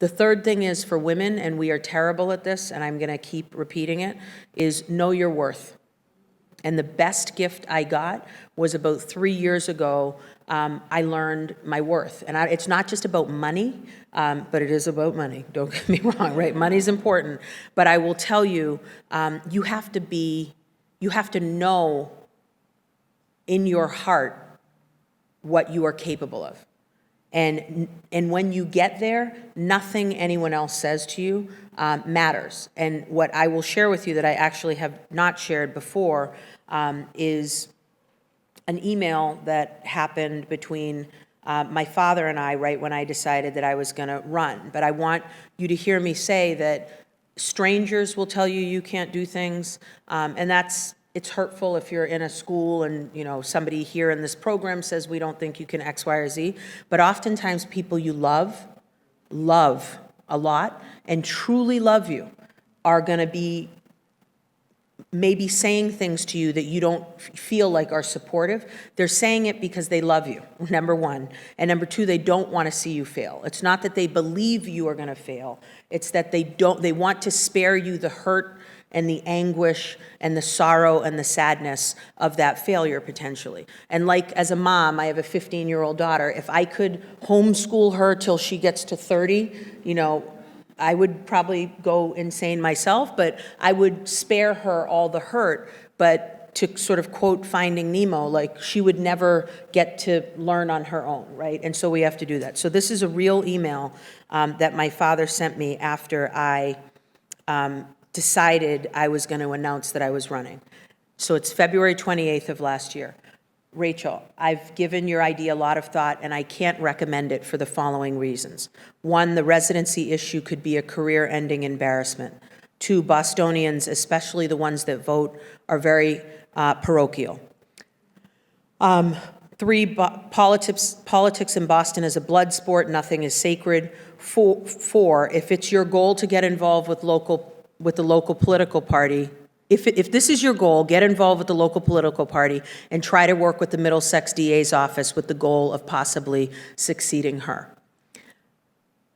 The third thing is for women, and we are terrible at this, and I'm going to keep repeating it, is know your worth. And the best gift I got was about 3 years ago. I learned my worth. And it's not just about money, but it is about money. Don't get me wrong, right? Money's important. But I will tell you, you have to know in your heart what you are capable of. And when you get there, nothing anyone else says to you matters. And what I will share with you that I actually have not shared before is an email that happened between my father and I right when I decided that I was going to run. But I want you to hear me say that strangers will tell you you can't do things, and it's hurtful if you're in a school and, you know, somebody here in this program says we don't think you can X, Y, or Z. But oftentimes people you love a lot and truly love you are going to be maybe saying things to you that you don't feel like are supportive. They're saying it because they love you, number one. And number two, they don't want to see you fail. It's not that they believe you are going to fail. It's that they want to spare you the hurt and the anguish and the sorrow and the sadness of that failure potentially. And like as a mom, I have a 15-year-old daughter. If I could homeschool her till she gets to 30, you know, I would probably go insane myself, but I would spare her all the hurt. But to sort of quote Finding Nemo, like she would never get to learn on her own, right? And so we have to do that. So this is a real email that my father sent me after I decided I was going to announce that I was running. So it's February 28th of last year. Rachel, I've given your idea a lot of thought, and I can't recommend it for the following reasons. One, the residency issue could be a career-ending embarrassment. Two, Bostonians, especially the ones that vote, are very parochial. Three, politics in Boston is a blood sport. Nothing is sacred. Four, if it's your goal to get involved with the local political party, if this is your goal, get involved with the local political party and try to work with the Middlesex DA's office with the goal of possibly succeeding her.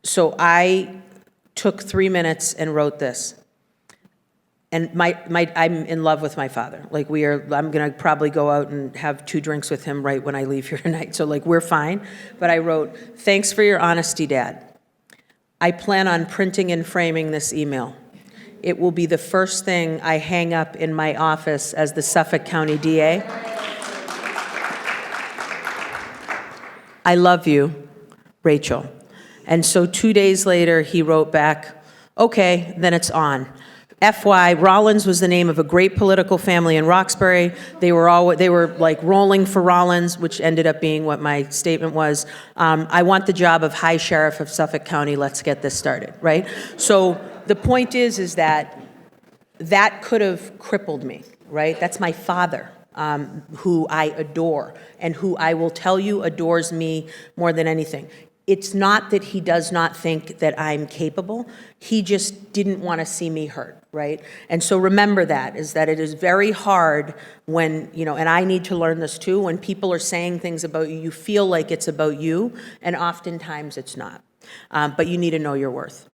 So I took 3 minutes and wrote this. And I'm in love with my father. Like I'm gonna probably go out and have 2 drinks with him right when I leave here tonight. So like we're fine. But I wrote, thanks for your honesty, Dad. I plan on printing and framing this email. It will be the first thing I hang up in my office as the Suffolk County DA. I love you, Rachel. And so 2 days later, he wrote back, okay, then it's on. FY, Rollins was the name of a great political family in Roxbury. They were like rolling for Rollins, which ended up being what my statement was. I want the job of High Sheriff of Suffolk County. Let's get this started, right? So the point is that could have crippled me, right? That's my father, who I adore and who I will tell you adores me more than anything. It's not that he does not think that I'm capable. He just didn't want to see me hurt, right? And so remember that it is very hard when, you know, and I need to learn this too, when people are saying things about you, you feel like it's about you, and oftentimes it's not. But you need to know your worth.